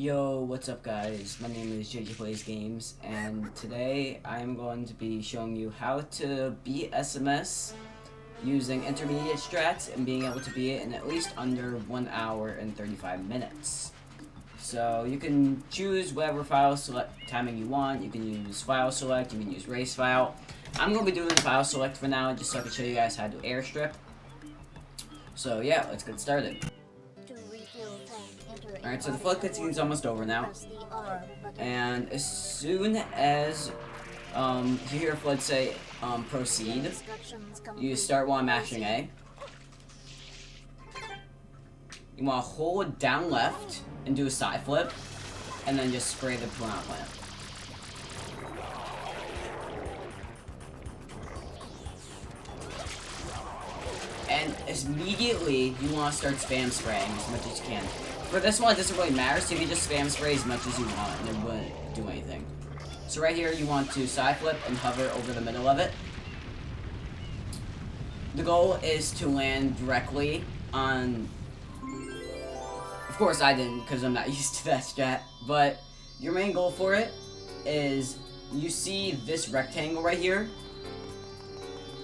Yo, what's up guys? My name is JJ Plays Games, and today I'm going to be showing you how to beat SMS using intermediate strats and being able to beat it in at least under 1 hour and 35 minutes. So you can choose whatever file select timing you want. You can use file select, you can use race file. I'm going to be doing file select for now just so I can show you guys how to airstrip. So yeah, let's get started. Alright, so the flood cutscene's almost over now. And as soon as you hear flood say proceed, you start while mashing A. You want to hold down left and do a side flip, and then just spray the piranha plant. And immediately you want to start spam spraying as much as you can. For this one, it doesn't really matter, so you can just spam spray as much as you want, and it wouldn't do anything. So right here, you want to side flip and hover over the middle of it. The goal is to land directly on... Of course I didn't, because I'm not used to that strat, but your main goal for it is, you see this rectangle right here?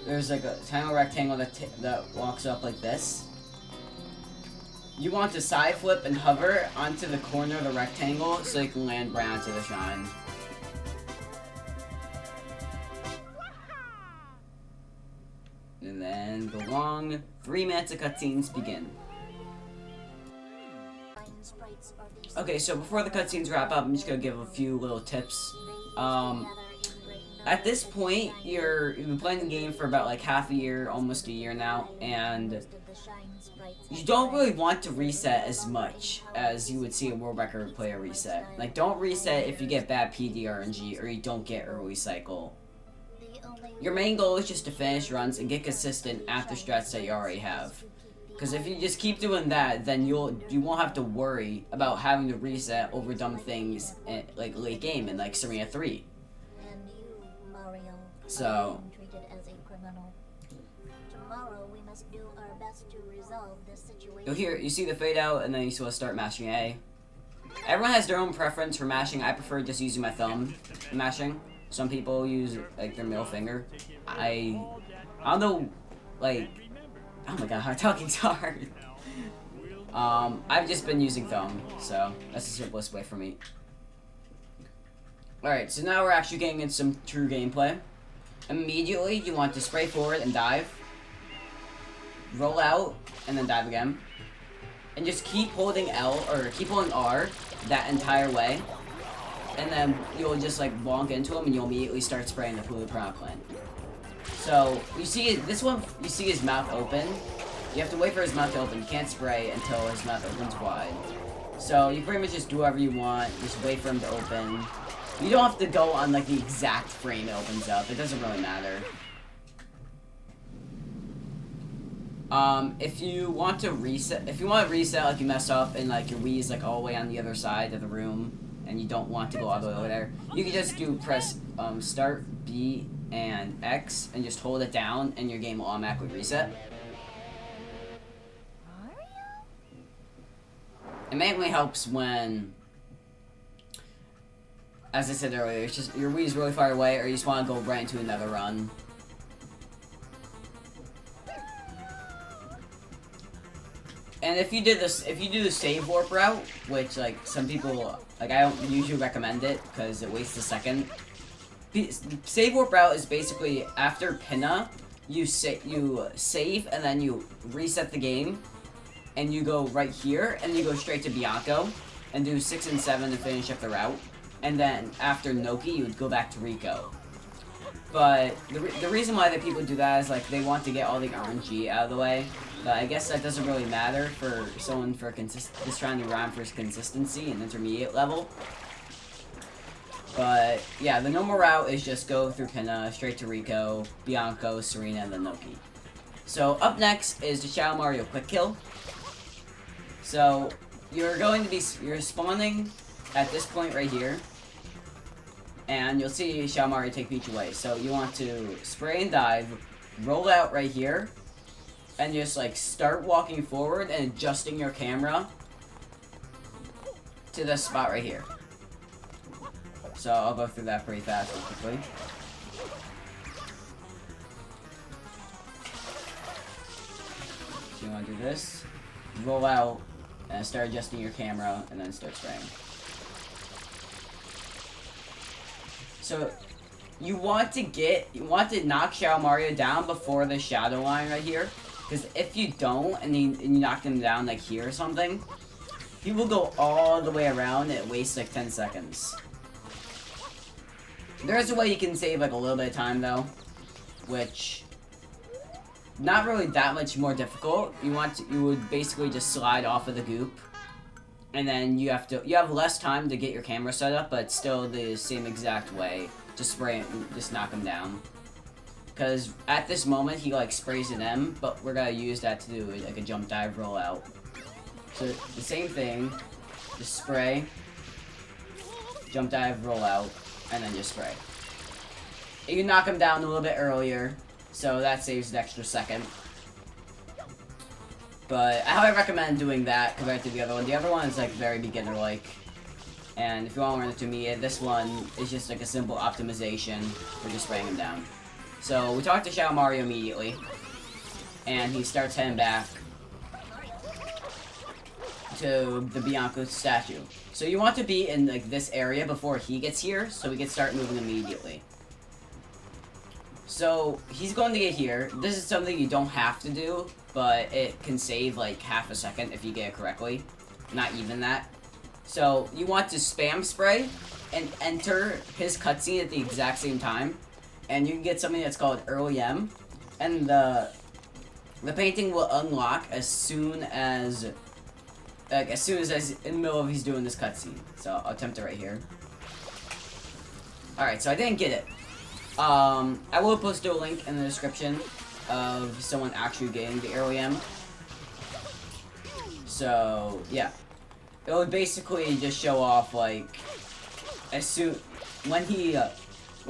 There's like a tiny rectangle that walks up like this. You want to side flip and hover onto the corner of the rectangle so you can land right onto the shrine. And then the long 3 minutes of cutscenes begin. Okay, so before the cutscenes wrap up, I'm just gonna give a few little tips. At this point, you've been playing the game for about like half a year, almost a year now, and you don't really want to reset as much as you would see a world record player reset. Like, don't reset if you get bad PD RNG or you don't get early cycle. Your main goal is just to finish runs and get consistent at the strats that you already have. Because if you just keep doing that, then you won't have to worry about having to reset over dumb things like late game in like Serena 3. So you see the fade out, and then you still start mashing A. Everyone has their own preference for mashing. I prefer just using my thumb mashing. Some people use like their middle finger. I don't know, like, oh my god, talking's hard. I've just been using thumb, so that's the simplest way for me. Alright, so now we're actually getting into some true gameplay. Immediately, you want to spray forward and dive. Roll out, and then dive again. And just keep holding L, or keep holding R, that entire way. And then you'll just like bonk into him, and you'll immediately start spraying the piranha plant. So, you see, this one, you see his mouth open. You have to wait for his mouth to open. You can't spray until his mouth opens wide. So, you pretty much just do whatever you want. Just wait for him to open. You don't have to go on like the exact frame it opens up. It doesn't really matter. If you want to reset like you mess up and like your Wii is like all the way on the other side of the room and you don't want to go all the way over there, you can just press start B and X and just hold it down and your game will automatically reset. It mainly helps when, as I said earlier, it's just your Wii is really far away or you just want to go right into another run. And if you do the save warp route, which like some people, like I don't usually recommend it because it wastes a second. Save warp route is basically after Pinna, you save and then you reset the game, and you go right here and you go straight to Bianco, and do 6 and 7 to finish up the route, and then after Noki you would go back to Rico. But the reason why that people do that is like they want to get all the RNG out of the way. But I guess that doesn't really matter for someone just trying to rhyme for his consistency and intermediate level. But yeah, the normal route is just go through Pinna, straight to Rico, Bianco, Serena, and then Noki. So up next is the Shadow Mario Quick Kill. So you're spawning at this point right here, and you'll see Shadow Mario take Peach away. So you want to spray and dive, roll out right here, and just like start walking forward and adjusting your camera to this spot right here. So I'll go through that pretty fast and quickly. So you want to do this, roll out, and start adjusting your camera, and then start spraying. So you want to knock Shadow Mario down before the shadow line right here, because if you don't, and you knock him down like here or something, he will go all the way around and it wastes like 10 seconds. There is a way you can save like a little bit of time though, which not really that much more difficult. You would basically just slide off of the goop, and then you have less time to get your camera set up, but still the same exact way. Just spray it and just knock him down. Because at this moment he like sprays an M, but we're gonna use that to do like a jump dive rollout. So the same thing, just spray, jump dive rollout, and then just spray. You can knock him down a little bit earlier, so that saves an extra second. But I highly recommend doing that compared to the other one. The other one is like very beginner-like. And if you want to learn intermediate, this one is just like a simple optimization for just spraying him down. So we talk to Shadow Mario immediately, and he starts heading back to the Bianco statue. So you want to be in like this area before he gets here, so we can start moving immediately. So he's going to get here. This is something you don't have to do, but it can save like half a second if you get it correctly. Not even that. So you want to spam spray and enter his cutscene at the exact same time, and you can get something that's called Early M, and the painting will unlock as soon as in the middle of he's doing this cutscene. So I'll attempt it right here. Alright, so I didn't get it. I will post a link in the description of someone actually getting the Early M. So, yeah. It would basically just show off, like, when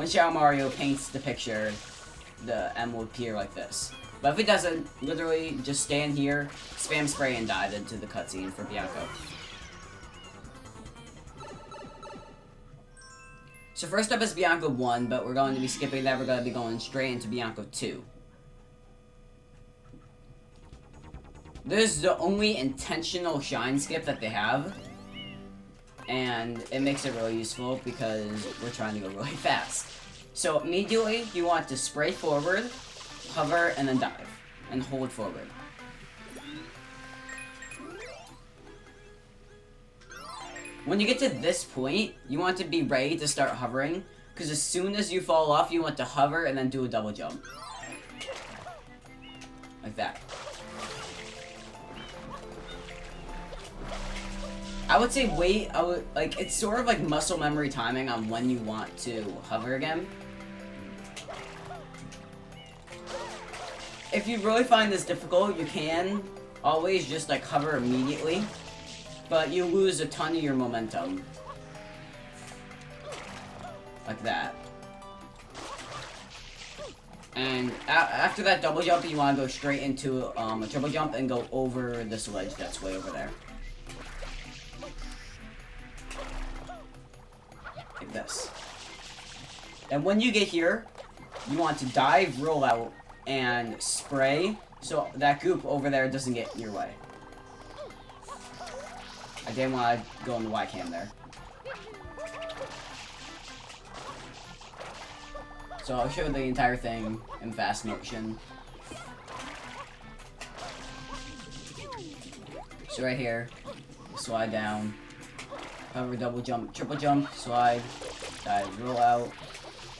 Shadow Mario paints the picture, the M will appear like this. But if it doesn't, literally just stand here, spam spray, and dive into the cutscene for Bianco. So first up is Bianco 1, but we're going to be skipping that. We're going to be going straight into Bianco 2. This is the only intentional shine skip that they have. And it makes it really useful because we're trying to go really fast. So immediately, you want to spray forward, hover, and then dive. And hold forward. When you get to this point, you want to be ready to start hovering, because as soon as you fall off, you want to hover and then do a double jump. Like that. I would say it's sort of like muscle memory timing on when you want to hover again. If you really find this difficult, you can always just like hover immediately, but you lose a ton of your momentum. Like that. And after that double jump, you want to go straight into a triple jump and go over this ledge that's way over there. Like this. And when you get here, you want to dive, roll out, and spray so that goop over there doesn't get in your way. I didn't want to go in the Y cam there. So I'll show the entire thing in fast motion. So right here, slide down, hover, double jump, triple jump, slide, dive, roll out,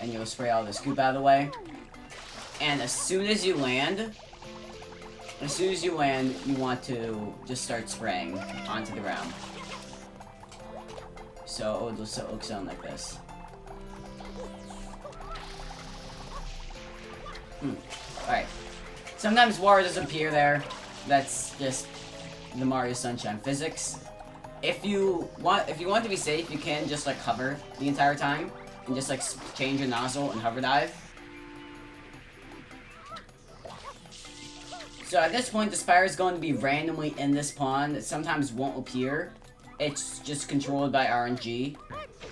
and you'll spray all the scoop out of the way. And as soon as you land, you want to just start spraying onto the ground. So it will just look something like this. Alright. Sometimes water doesn't appear there. That's just the Mario Sunshine physics. If you want to be safe, you can just like hover the entire time and just like change your nozzle and hover dive. So at this point, the Spire is going to be randomly in this pond. It sometimes won't appear, It's just controlled by RNG,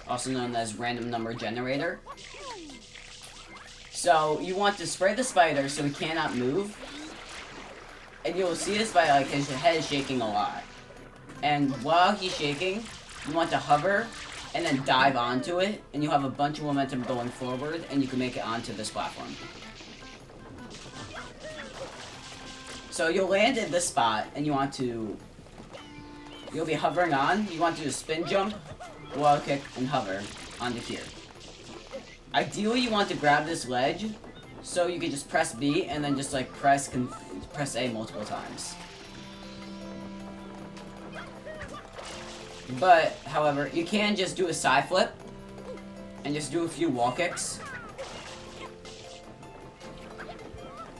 also known as random number generator. So you want to spray the spider so he cannot move. And you'll see this by like his head is shaking a lot. And while he's shaking, you want to hover and then dive onto it, and you'll have a bunch of momentum going forward, and you can make it onto this platform. So you'll land in this spot, and you'll be hovering on. You want to do a spin jump, wall kick, and hover onto here. Ideally, you want to grab this ledge, so you can just press B, and then just like press A multiple times. But, however, you can just do a side flip, and just do a few wall kicks.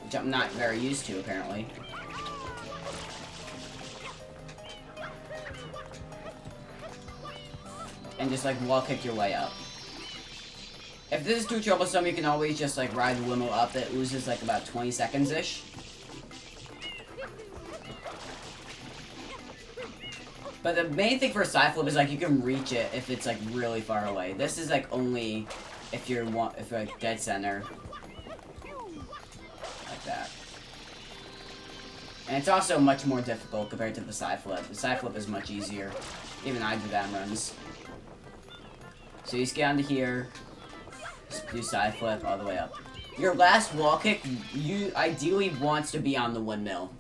Which I'm not very used to, apparently. And just like wall kick your way up. If this is too troublesome, you can always just like ride the limo up. It loses like about 20 seconds-ish. But the main thing for a side flip is like you can reach it if it's like really far away. This is like only if you're like dead center. Like that. And it's also much more difficult compared to the side flip. The side flip is much easier. Even I do that in runs. So you just get onto here, just do side flip all the way up. Your last wall kick, you ideally wants to be on the windmill,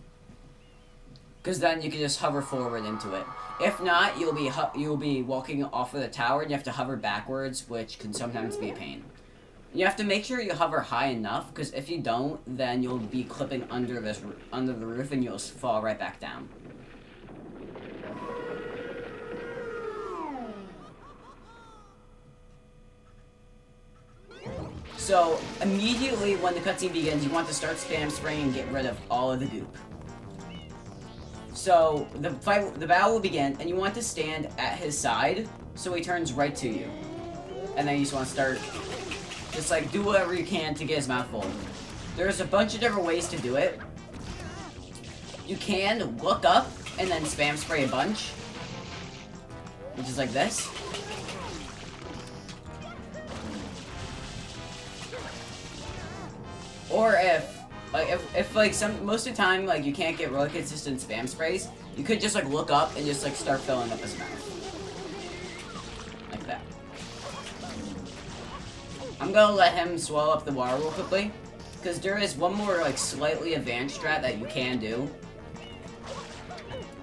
because then you can just hover forward into it. If not, you'll be walking off of the tower, and you have to hover backwards, which can sometimes be a pain. You have to make sure you hover high enough, because if you don't, then you'll be clipping under the roof, and you'll fall right back down. So, immediately when the cutscene begins, you want to start spam spraying and get rid of all of the goop. So, the battle will begin, and you want to stand at his side, so he turns right to you. And then you just want to start, just like, do whatever you can to get his mouth full. There's a bunch of different ways to do it. You can look up, and then spam spray a bunch. Which is like this. Or if most of the time, like, you can't get really consistent spam sprays, you could just, like, look up and just, like, start filling up his mouth. Like that. I'm gonna let him swallow up the water real quickly, because there is one more, like, slightly advanced strat that you can do.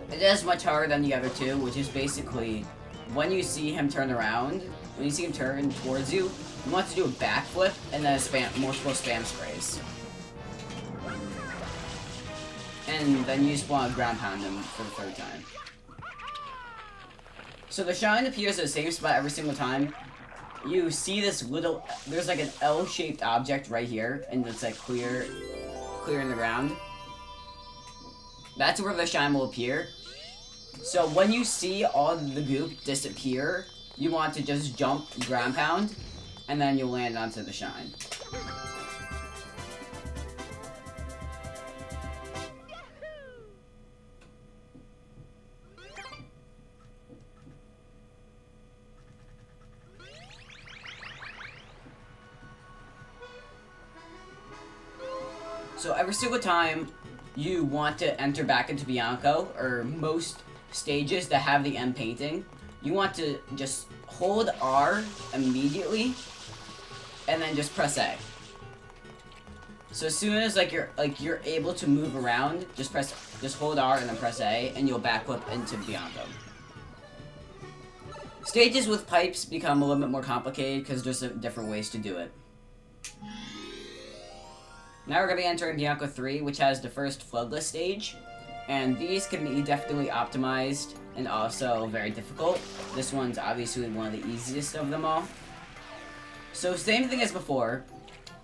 It is much harder than the other two, which is basically, when you see him turn around, when you see him turn towards you, you want to do a backflip and then multiple spam sprays. And then you just want to ground pound him for the third time. So the shine appears at the same spot every single time. You see this little, there's like an L-shaped object right here, and it's like clear in the ground. That's where the shine will appear. So when you see all the goop disappear, you want to just jump, ground pound, and then you'll land onto the shine. So every single time you want to enter back into Bianco, or most stages that have the end painting, you want to just hold R immediately, and then just press A. So as soon as you're able to move around, just hold R and then press A, and you'll backflip into Bianco. Stages with pipes become a little bit more complicated because there's different ways to do it. Now we're going to be entering Bianco 3, which has the first floodless stage, and these can be definitely optimized and also very difficult. This one's obviously one of the easiest of them all. So same thing as before,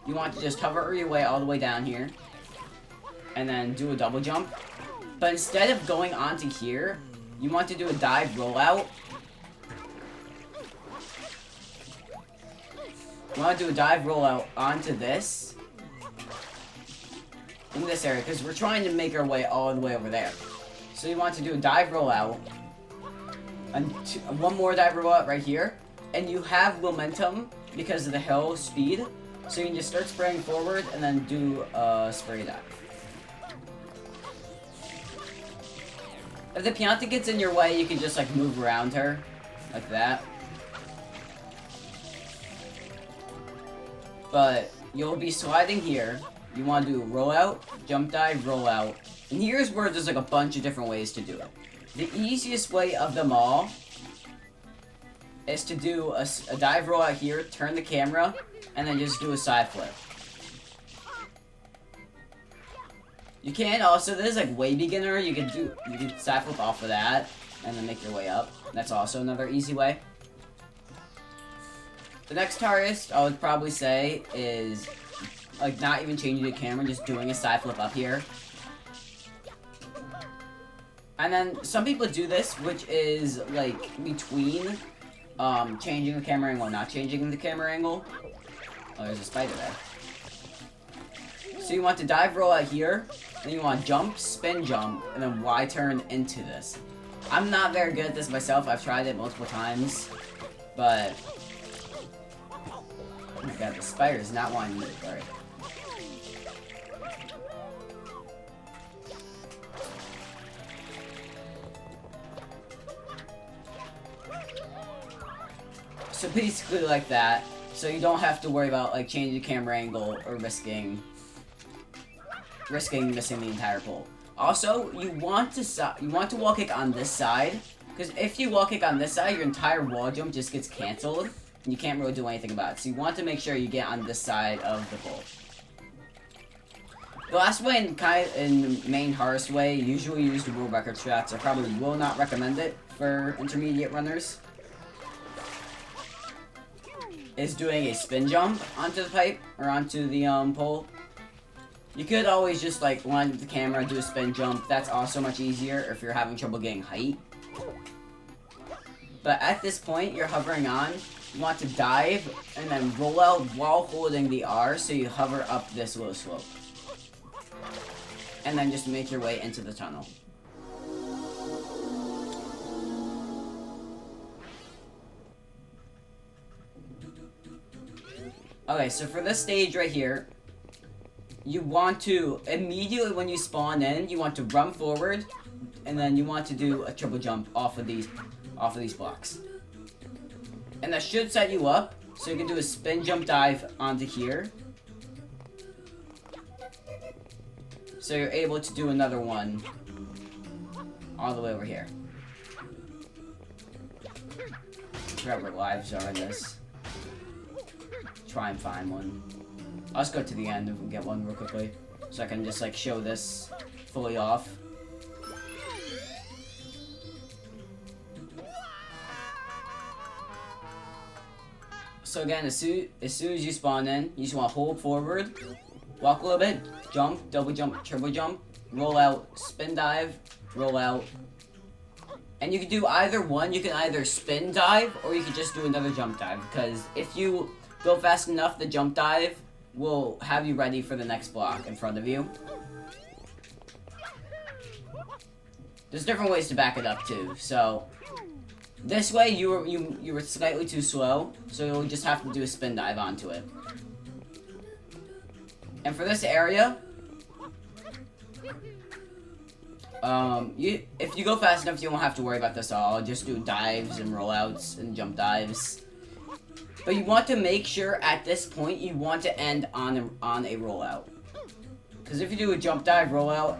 you want to just hover your way all the way down here, and then do a double jump. But instead of going onto here, you want to do a dive rollout. You want to do a dive rollout onto this, in this area, because we're trying to make our way all the way over there. So you want to do a dive rollout, and one more dive rollout right here, and you have momentum because of the hill speed, so you can just start spraying forward and then do a spray dive. If the Pianta gets in your way, you can just like move around her, like that. But you'll be sliding here. You want to do roll out, jump dive, roll out. And here's where there's like a bunch of different ways to do it. The easiest way of them all is to do a dive roll out here, turn the camera, and then just do a side flip. You can also, this is like way beginner, you can side flip off of that, and then make your way up. That's also another easy way. The next hardest, I would probably say, is like not even changing the camera, just doing a side flip up here. And then some people do this, which is like between changing the camera angle and not changing the camera angle. Oh, there's a spider there. So you want to dive roll out here, then you want jump, spin jump, and then Y turn into this. I'm not very good at this myself. I've tried it multiple times, but oh my god, the spider is not wanting to move. Alright. So basically like that, so you don't have to worry about like changing the camera angle or risking missing the entire pole. Also, you want to wall kick on this side, because if you wall kick on this side, your entire wall jump just gets canceled, and you can't really do anything about it. So you want to make sure you get on this side of the pole. The last way, in the main hardest way, usually used to world record strats. I probably will not recommend it for intermediate runners. Is doing a spin jump onto the pipe, or onto the pole. You could always just like line up the camera, do a spin jump. That's also much easier if you're having trouble getting height. But at this point, you're hovering on. You want to dive and then roll out while holding the R, so you hover up this low slope. And then just make your way into the tunnel. Okay, so for this stage right here, you want to, immediately when you spawn in, you want to run forward, and then you want to do a triple jump off of these blocks. And that should set you up, so you can do a spin jump dive onto here. So you're able to do another one all the way over here. I forgot where lives are in this. Try and find one. I'll just go to the end and get one real quickly, so I can just like show this fully off. So again, as soon as you spawn in, you just want to hold forward, walk a little bit, jump, double jump, triple jump, roll out, spin dive, roll out. And you can do either one. You can either spin dive, or you can just do another jump dive, because if you go fast enough, the jump dive will have you ready for the next block in front of you. There's different ways to back it up too. So this way you were slightly too slow, so you'll just have to do a spin dive onto it. And for this area, if you go fast enough, you won't have to worry about this at all. Just do dives and rollouts and jump dives. But you want to make sure at this point you want to end on a rollout, because if you do a jump dive rollout,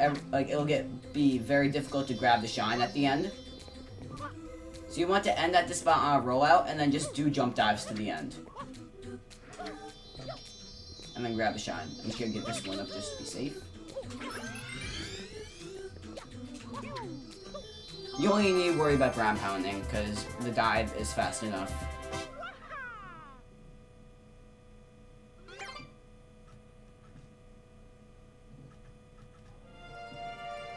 it'll be very difficult to grab the shine at the end. So you want to end at this spot on a rollout, and then just do jump dives to the end, and then grab the shine. I'm just gonna get this one up just to be safe. You only need to worry about ground pounding because the dive is fast enough.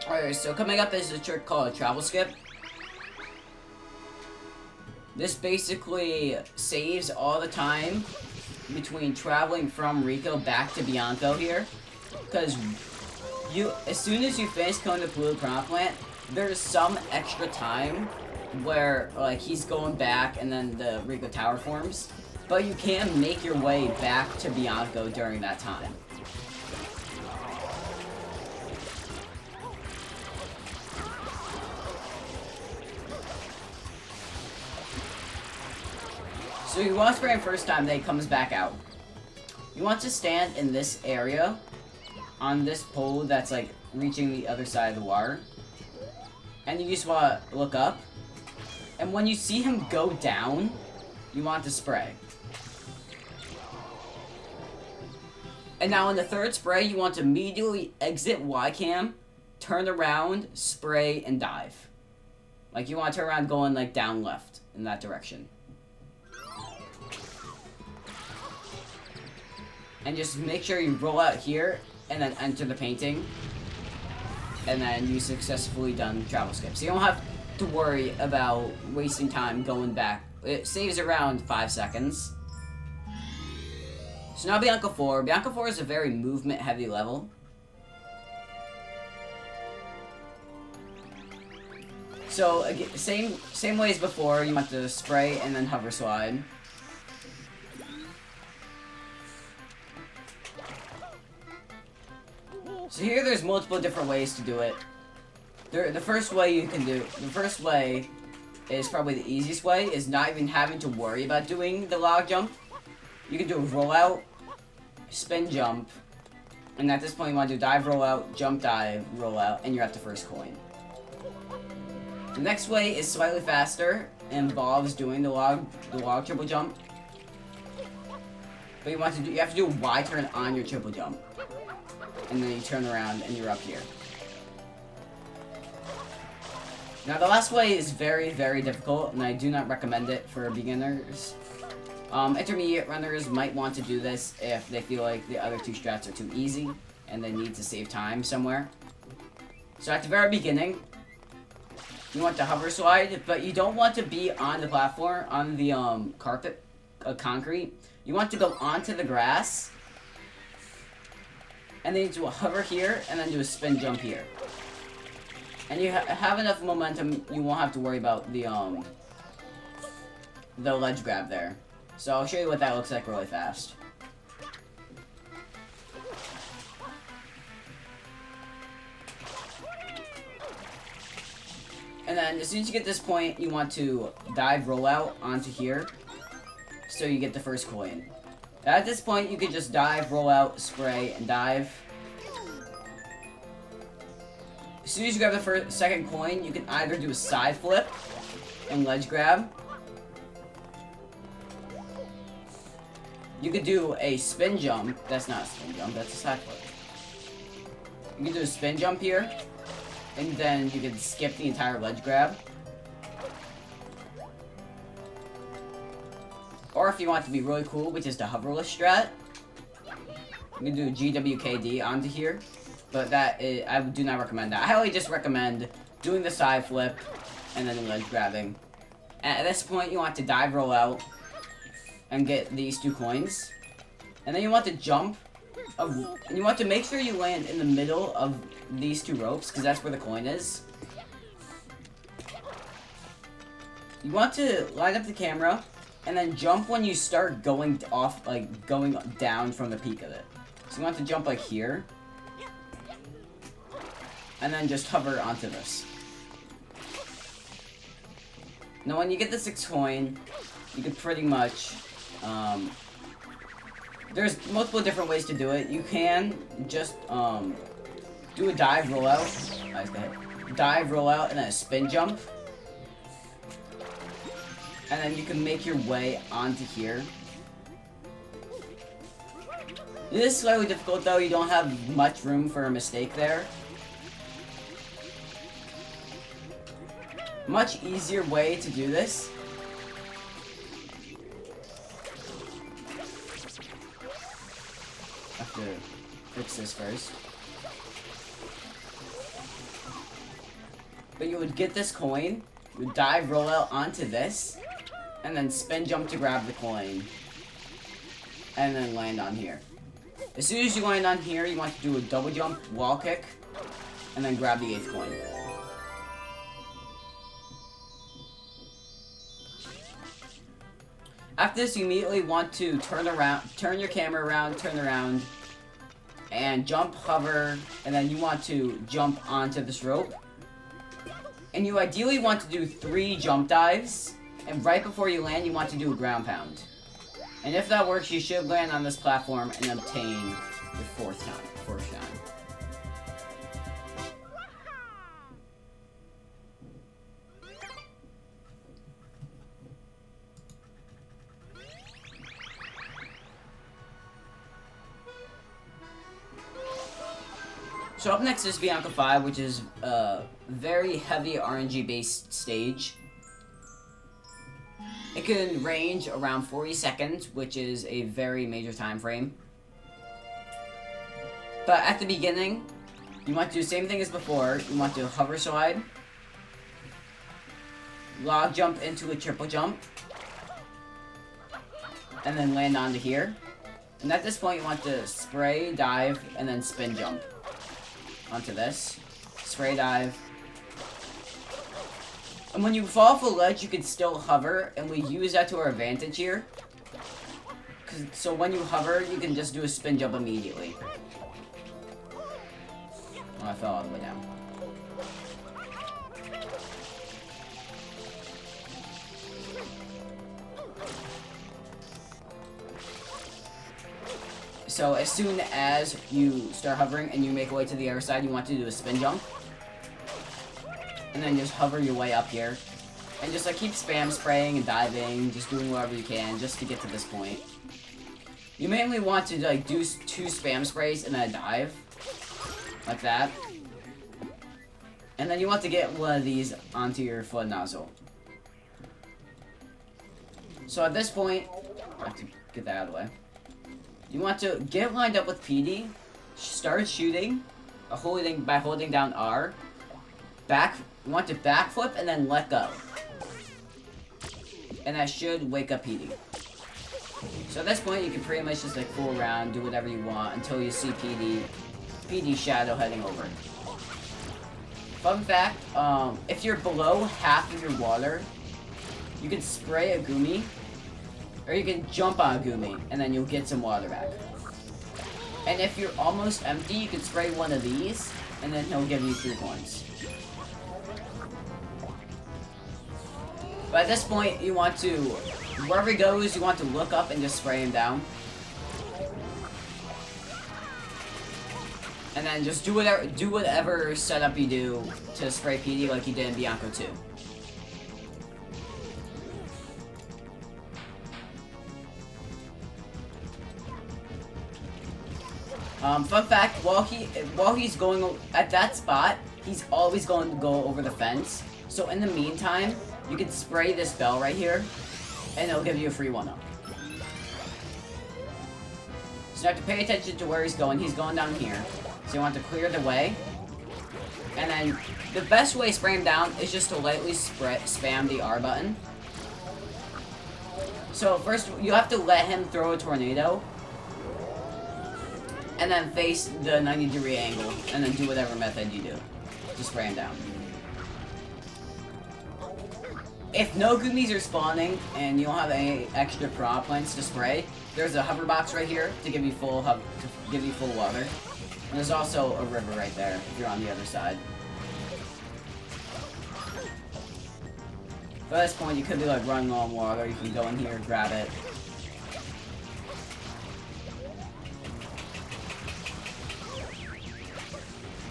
Alright, so coming up is a trick called a travel skip. This basically saves all the time between traveling from Rico back to Bianco here. Because as soon as you finish Cone de Pulu Piranha Plant, there's some extra time where like he's going back and then the Rico Tower forms, but you can make your way back to Bianco during that time. So you want to spray him first time, then he comes back out. You want to stand in this area, on this pole that's like reaching the other side of the water. And you just want to look up. And when you see him go down, you want to spray. And now in the third spray, you want to immediately exit Y-cam, turn around, spray, and dive. Like you want to turn around going like down left in that direction. And just make sure you roll out here and then enter the painting. And then you successfully done travel skip. So you don't have to worry about wasting time going back. It saves around 5 seconds. So now Bianco 4. Bianco 4 is a very movement heavy level. So again, same way as before, you want to spray and then hover slide. So here there's multiple different ways to do it. The first way is probably the easiest way, is not even having to worry about doing the log jump. You can do a rollout, spin jump, and at this point you want to do dive rollout, jump dive, rollout, and you're at the first coin. The next way is slightly faster, and involves doing the log triple jump. But you have to do a Y turn on your triple jump. And then you turn around and you're up here. Now the last way is very, very difficult, and I do not recommend it for beginners. Intermediate runners might want to do this if they feel like the other two strats are too easy and they need to save time somewhere. So at the very beginning, you want to hover slide, but you don't want to be on the platform, on the carpet, concrete. You want to go onto the grass, and then you do a hover here, and then do a spin jump here. And you have enough momentum, you won't have to worry about the ledge grab there. So I'll show you what that looks like really fast. And then as soon as you get this point, you want to dive rollout onto here, so you get the first coin. At this point, you can just dive, roll out, spray, and dive. As soon as you grab the second coin, you can either do a side flip and ledge grab. You could do a spin jump. That's not a spin jump, that's a side flip. You can do a spin jump here, and then you can skip the entire ledge grab. Or if you want to be really cool, which is the hoverless strat, you can do a GWKD onto here, but I do not recommend that. I highly just recommend doing the side flip and then the ledge grabbing. And at this point, you want to dive roll out and get these 2 coins, and then you want to jump, and you want to make sure you land in the middle of these 2 ropes, because that's where the coin is. You want to line up the camera, and then jump when you start going off, like, going down from the peak of it. So you want to jump, like, here. And then just hover onto this. Now, when you get the 6th coin, you can pretty much, there's multiple different ways to do it. You can just, do a dive rollout. Nice, go ahead. Dive rollout and then a spin jump. And then you can make your way onto here. This is slightly difficult though, you don't have much room for a mistake there. Much easier way to do this. I have to fix this first. But you would get this coin, you would dive roll out onto this, and then spin jump to grab the coin, and then land on here. As soon as you land on here, you want to do a double jump, wall kick, and then grab the 8th coin. After this, you immediately want to turn your camera around, turn around, and jump, hover, and then you want to jump onto this rope. And you ideally want to do 3 jump dives, and right before you land, you want to do a ground pound. And if that works, you should land on this platform and obtain your fourth shine. So up next is Bianca 5, which is a very heavy RNG based stage. It can range around 40 seconds, which is a very major time frame. But at the beginning, you want to do the same thing as before. You want to hover slide, log jump into a triple jump, and then land onto here. And at this point, you want to spray, dive, and then spin jump onto this. Spray dive. And when you fall off a ledge, you can still hover, and we use that to our advantage here. So when you hover, you can just do a spin jump immediately. Oh, I fell all the way down. So as soon as you start hovering and you make your way to the other side, you want to do a spin jump. And then just hover your way up here. And just like keep spam spraying and diving, just doing whatever you can just to get to this point. You mainly want to like do 2 spam sprays and then a dive. Like that. And then you want to get one of these onto your flood nozzle. So at this point, I have to get that out of the way. You want to get lined up with PD, start shooting, by holding down R. You want to backflip and then let go. And that should wake up PD. So at this point, you can pretty much just like fool around, do whatever you want until you see PD shadow heading over. Fun fact, if you're below half of your water, you can spray a Goomy, or you can jump on a Goomy, and then you'll get some water back. And if you're almost empty, you can spray one of these, and then he'll give you 3 coins. But at this point, you want to, wherever he goes, you want to look up and just spray him down. And then just do whatever setup you do to spray PD like you did in Bianco 2. Fun fact, while he's going at that spot, he's always going to go over the fence. So in the meantime, you can spray this bell right here, and it'll give you a free 1-up. So you have to pay attention to where he's going. He's going down here. So you want to clear the way. And then the best way to spray him down is just to lightly spam the R button. So first, you have to let him throw a tornado. And then face the 90-degree angle. And then do whatever method you do to spray him down. If no Goomies are spawning and you don't have any extra prop points to spray, there's a hover box right here to give you full water. And there's also a river right there if you're on the other side. But at this point, you could be like running low on water. You can go in here, grab it.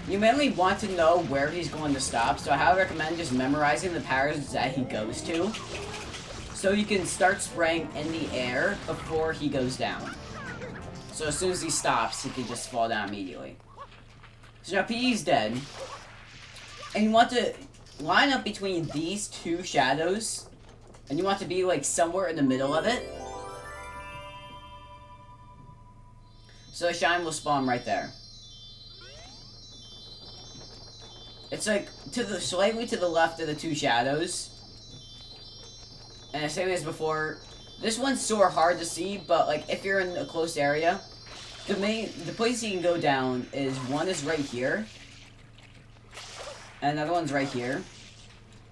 You mainly want to know where he's going to stop, so I highly recommend just memorizing the powers that he goes to. So you can start spraying in the air before he goes down. So as soon as he stops, he can just fall down immediately. So now PD's dead. And you want to line up between these 2 shadows. And you want to be like somewhere in the middle of it. So the shine will spawn right there. It's like slightly to the left of the 2 shadows. And the same as before, this one's sort of hard to see, but like if you're in a close area, the place you can go down is one is right here, and another one's right here.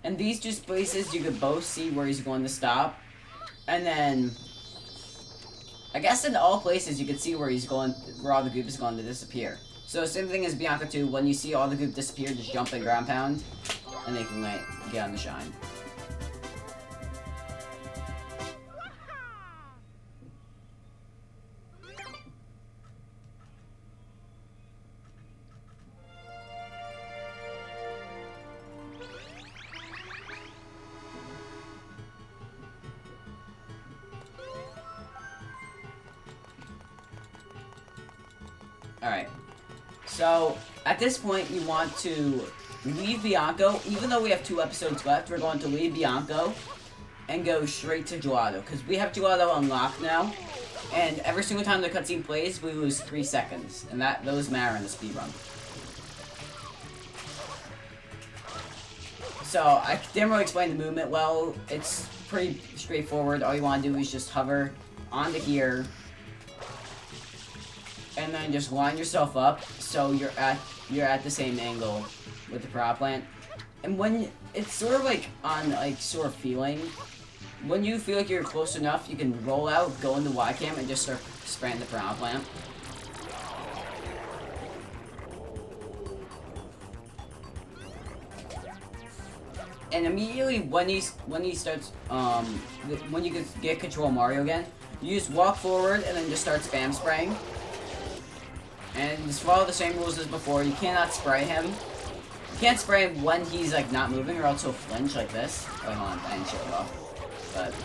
And these 2 places you could both see where he's going to stop. And then, I guess in all places you can see where he's going, where all the goop is going to disappear. So same thing as Bianca 2, when you see all the goop disappear, just jump and ground pound, and they can like, get on the shine. Alright, so at this point you want to leave Bianco. Even though we have 2 episodes left, we're going to leave Bianco and go straight to Gelato, because we have Gelato unlocked now, and every single time the cutscene plays, we lose 3 seconds, and those matter in the speedrun. So, I didn't really explain the movement well. It's pretty straightforward. All you want to do is just hover onto here, and then just line yourself up so you're at the same angle with the power plant. And when it's sort of like on like sort of feeling, when you feel like you're close enough, you can roll out, go into Y cam, and just start spraying the power plant. And immediately when he starts when you get control of Mario again, you just walk forward and then just start spam spraying. And just follow the same rules as before. You cannot spray him. You can't spray him when he's like not moving, or else he'll flinch like this. Wait, hold on, I didn't show it off. But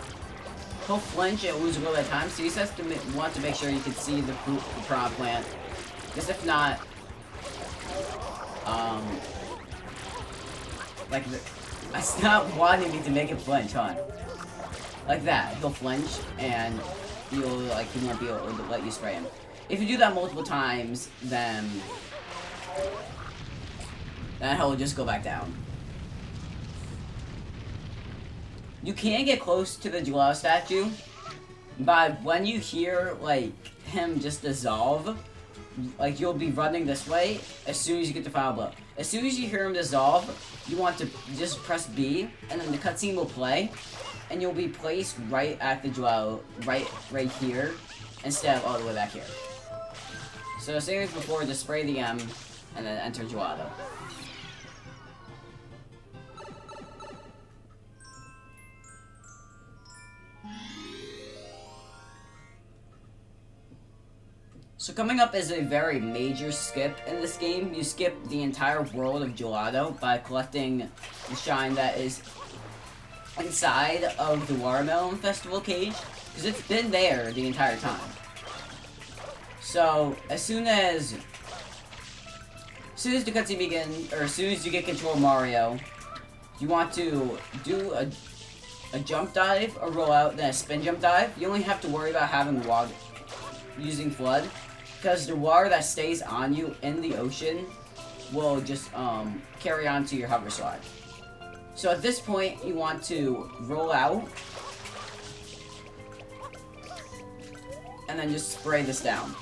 he'll flinch and lose a little bit of time. So you just have to want to make sure you can see the power plant. Because if not, like it's not wanting me to make it flinch, huh? Like that, he'll flinch and he won't be able to let you spray him. If you do that multiple times, then he'll just go back down. You can get close to the Gelato statue, but when you hear like him just dissolve, like you'll be running this way as soon as you get the final blow. As soon as you hear him dissolve, you want to just press B, and then the cutscene will play, and you'll be placed right at the Gelato, right here, instead of all the way back here. So same as before, just spray the M, and then enter Gelato. So coming up is a very major skip in this game. You skip the entire world of Gelato by collecting the shine that is inside of the Watermelon Festival cage, because it's been there the entire time. So, as soon as the cutscene begins, or as soon as you get control of Mario, you want to do a jump dive, a rollout, then a spin jump dive. You only have to worry about having water, using FLUDD, because the water that stays on you in the ocean will just carry on to your hover slide. So at this point, you want to roll out, and then just spray this down.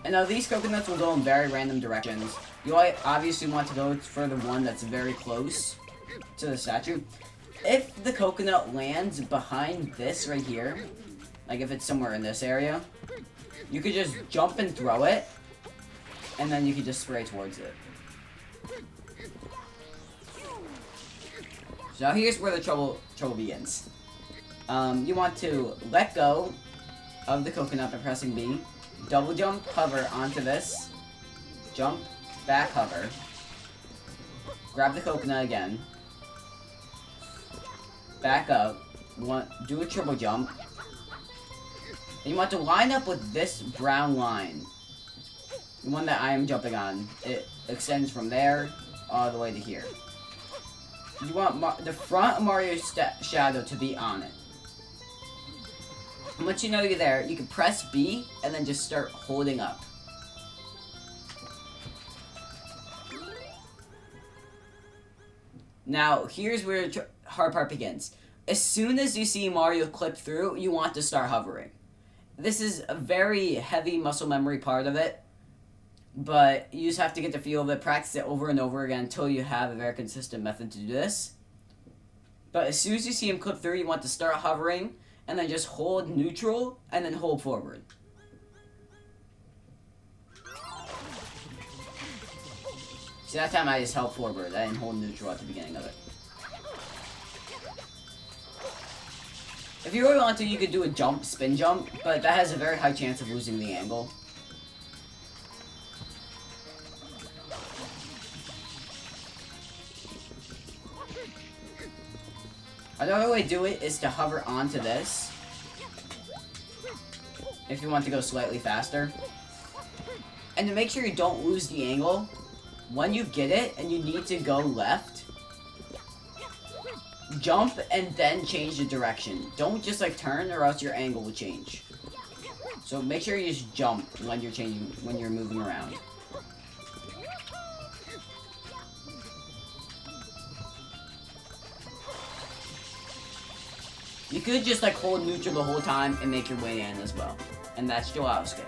And now these coconuts will go in very random directions. You obviously want to go for the one that's very close to the statue. If the coconut lands behind this right here, like if it's somewhere in this area, you could just jump and throw it, and then you could just spray towards it. So now here's where the trouble begins. You want to let go of the coconut by pressing B, double jump, hover onto this, jump, back hover, grab the coconut again, back up, do a triple jump, and you want to line up with this brown line, the one that I am jumping on. It extends from there all the way to here. You want the front of Mario's shadow to be on it. And once you know you're there, you can press B and then just start holding up. Now, here's where the hard part begins. As soon as you see Mario clip through, you want to start hovering. This is a very heavy muscle memory part of it, but you just have to get the feel of it, practice it over and over again until you have a very consistent method to do this. But as soon as you see him clip through, you want to start hovering, and then just hold neutral, and then hold forward. See, that time I just held forward. I didn't hold neutral at the beginning of it. If you really want to, you could do a jump, spin jump, but that has a very high chance of losing the angle. Another way to do it is to hover onto this. If you want to go slightly faster. And to make sure you don't lose the angle, when you get it and you need to go left, jump and then change the direction. Don't just like turn or else your angle will change. So make sure you just jump when you're moving around. You could just like hold neutral the whole time and make your way in as well. And that's still out skip.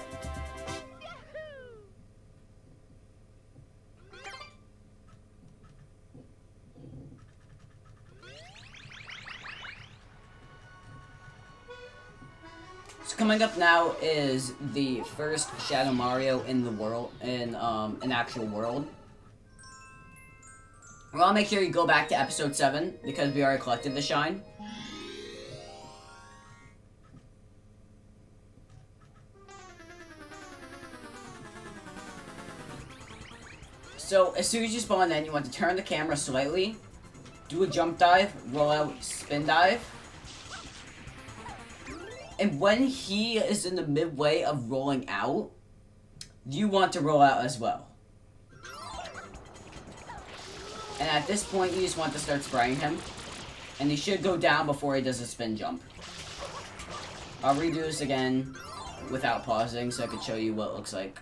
So coming up now is the first Shadow Mario in the world, in an actual world. Well, I'll make sure you go back to episode 7 because we already collected the shine. So, as soon as you spawn in, you want to turn the camera slightly, do a jump dive, roll out, spin dive. And when he is in the midway of rolling out, you want to roll out as well. And at this point, you just want to start spraying him. And he should go down before he does a spin jump. I'll redo this again without pausing so I could show you what it looks like.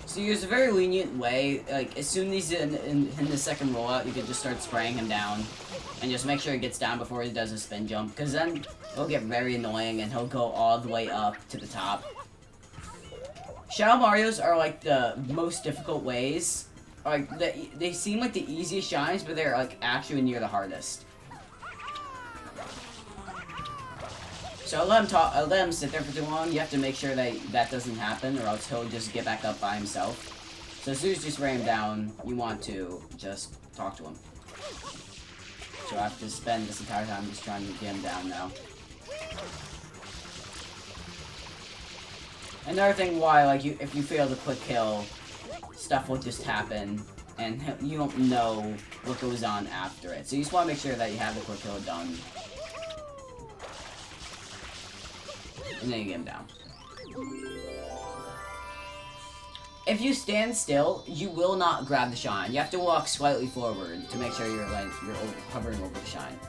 So use a very lenient way, like as soon as he's in the second rollout, you can just start spraying him down. And just make sure he gets down before he does a spin jump, because then it'll get very annoying and he'll go all the way up to the top. Shadow Marios are like the most difficult ways. Like they seem like the easiest shines, but they're like actually near the hardest. So I'll let him sit there for too long. You have to make sure that that doesn't happen, or else he'll just get back up by himself. So as soon as you spray him down, you want to just talk to him. So I have to spend this entire time just trying to get him down now. Another thing why, like, if you fail the quick kill, stuff will just happen, and you don't know what goes on after it. So you just want to make sure that you have the quick kill done. And then you get him down. If you stand still, you will not grab the shine. You have to walk slightly forward to make sure you're hovering over the shine.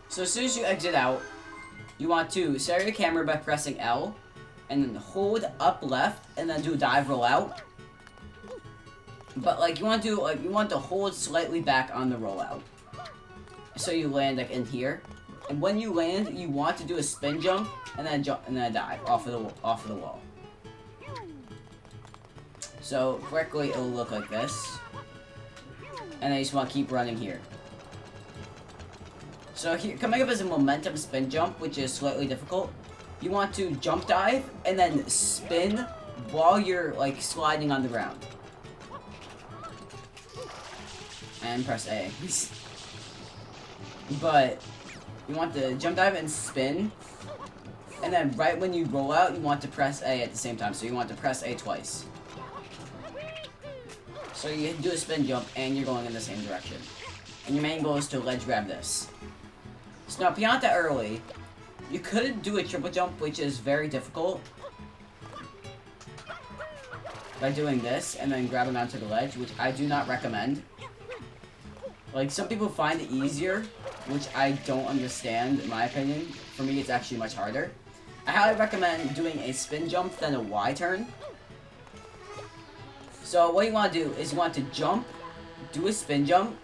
So as soon as you exit out, you want to center your camera by pressing L, and then hold up left, and then do a dive roll out. But like you want to hold slightly back on the rollout, so you land like in here. And when you land, you want to do a spin jump and then a dive off of the wall. So correctly, it'll look like this. And then you just want to keep running here. So here, coming up is a momentum spin jump, which is slightly difficult. You want to jump dive and then spin while you're like sliding on the ground. And press A. But you want to jump dive and spin, and then right when you roll out, you want to press A at the same time. So you want to press A twice. So you do a spin jump and you're going in the same direction. And your main goal is to ledge grab this. So now, Pianta early, you could do a triple jump, which is very difficult. By doing this, and then grabbing onto the ledge, which I do not recommend. Like, some people find it easier, which I don't understand, in my opinion. For me, it's actually much harder. I highly recommend doing a spin jump, then a Y turn. So, what you want to do is you want to jump, do a spin jump,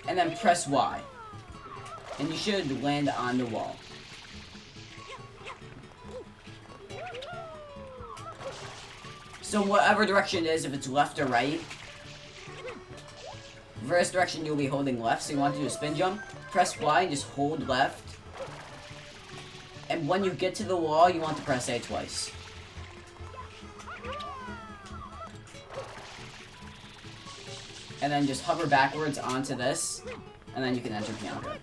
and then press Y. And you should land on the wall. So whatever direction it is, if it's left or right, reverse direction you'll be holding left, so you want to do a spin jump, press Y and just hold left. And when you get to the wall, you want to press A twice. And then just hover backwards onto this, and then you can enter Pianta.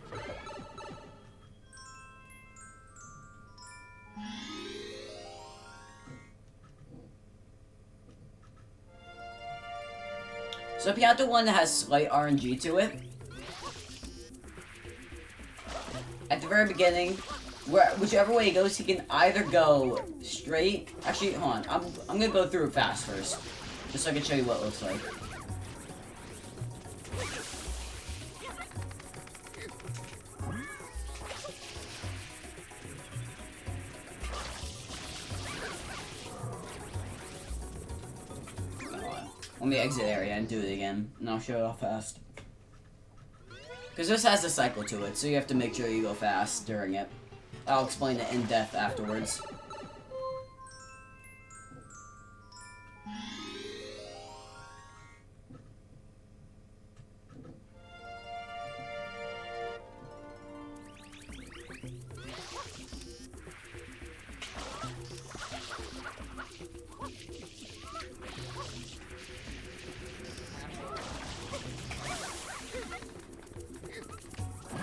So Pianta 1 has slight RNG to it. At the very beginning, whichever way he goes, he can either go straight. Actually, hold on. I'm gonna go through it fast first, just so I can show you what it looks like. Let me exit area and do it again, and I'll show it off fast. Because this has a cycle to it, so you have to make sure you go fast during it. I'll explain it in depth afterwards.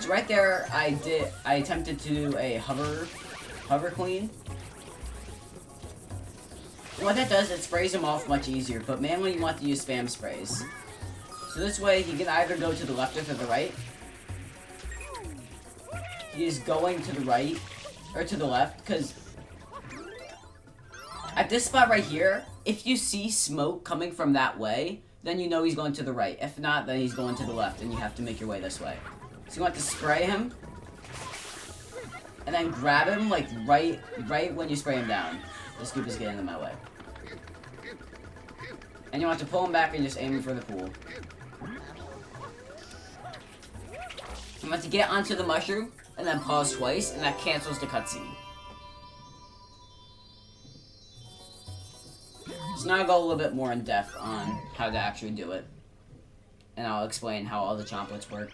So right there, I attempted to do a hover clean. What that does, it sprays him off much easier, but mainly you want to use spam sprays. So this way, he can either go to the left or to the right. He is going to the right, or to the left, because at this spot right here, if you see smoke coming from that way, then you know he's going to the right. If not, then he's going to the left, and you have to make your way this way. So you want to spray him, and then grab him, like, right when you spray him down. The scoop is getting in my way. And you want to pull him back and just aim him for the pool. You want to get onto the mushroom, and then pause twice, and that cancels the cutscene. So now I'll go a little bit more in depth on how to actually do it. And I'll explain how all the chomplets work.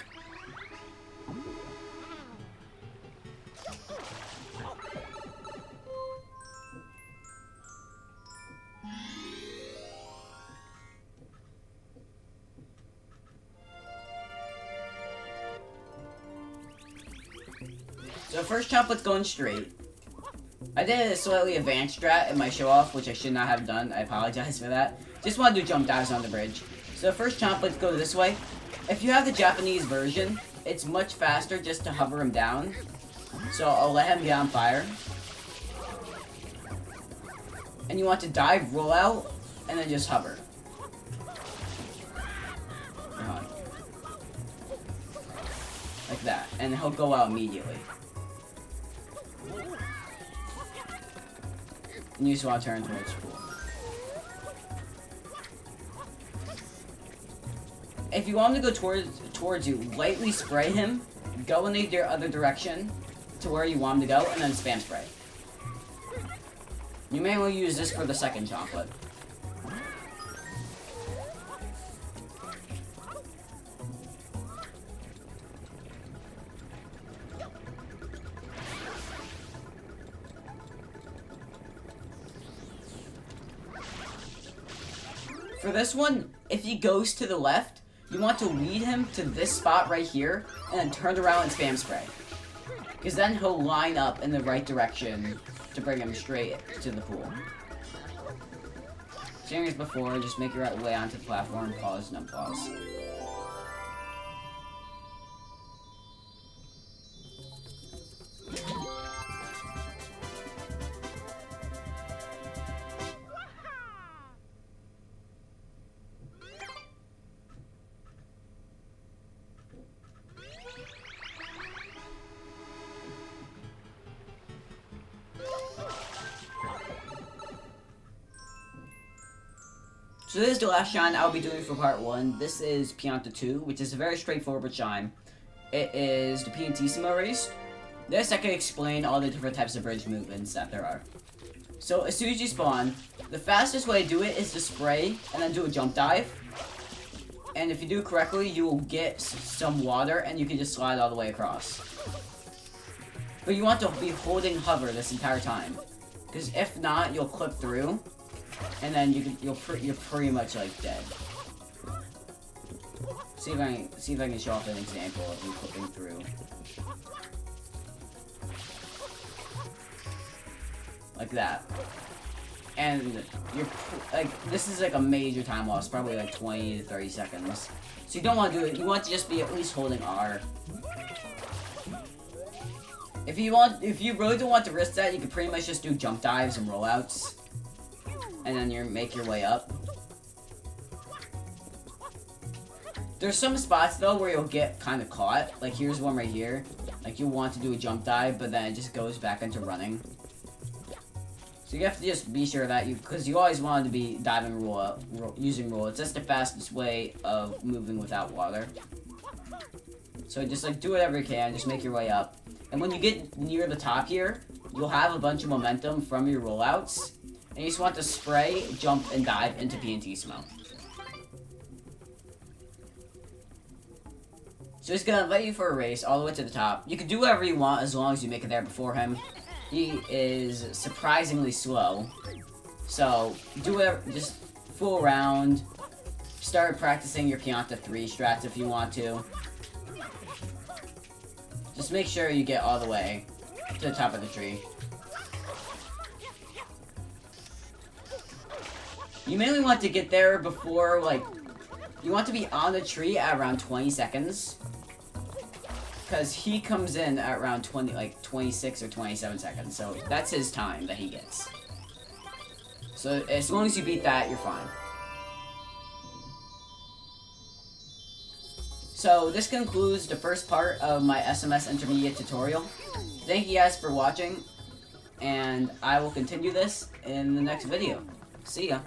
So first chomplet's going straight. I did a slightly advanced strat in my show off, which I should not have done. I apologize for that. Just want to do jump dives on the bridge. So first chomplet go this way. If you have the Japanese version, it's much faster just to hover him down. So I'll let him get on fire. And you want to dive, roll out, and then just hover. Like that. And he'll go out immediately. And you just want to turn towards the pool. If you want him to go towards you, lightly spray him, go in the other direction to where you want him to go, and then spam spray. You may want to use this for the second chomplet. For this one, if he goes to the left, you want to lead him to this spot right here, and then turn around and spam spray. Because then he'll line up in the right direction to bring him straight to the pool. Same as before, just make your way onto the platform, pause, and unpause. So this is the last shine I'll be doing for part 1. This is Pianta 2, which is a very straightforward shine. It is the Piantissimo race. This I can explain all the different types of bridge movements that there are. So as soon as you spawn, the fastest way to do it is to spray and then do a jump dive. And if you do it correctly, you will get some water and you can just slide all the way across. But you want to be holding hover this entire time, because if not, you'll clip through. And then you're pretty much like dead. See if I can show off an example of you clipping through. Like that. And you're like, this is like a major time loss, probably like 20 to 30 seconds. So you don't want to do it. You want to just be at least holding R. If you really don't want to risk that, you can pretty much just do jump dives and rollouts. And then you make your way up. There's some spots though where you'll get kind of caught. Like here's one right here. Like you want to do a jump dive, but then it just goes back into running. So you have to just be sure that because you always want to be diving using roll. It's just the fastest way of moving without water. So just like do whatever you can, just make your way up. And when you get near the top here, you'll have a bunch of momentum from your rollouts. And you just want to spray, jump, and dive into Piantissimo. So he's gonna invite you for a race all the way to the top. You can do whatever you want as long as you make it there before him. He is surprisingly slow. So do whatever, just fool around. Start practicing your Pianta 3 strats if you want to. Just make sure you get all the way to the top of the tree. You mainly want to get there before, like, you want to be on the tree at around 20 seconds. Because he comes in at around 26 or 27 seconds. So that's his time that he gets. So as long as you beat that, you're fine. So this concludes the first part of my SMS Intermediate tutorial. Thank you guys for watching. And I will continue this in the next video. See ya.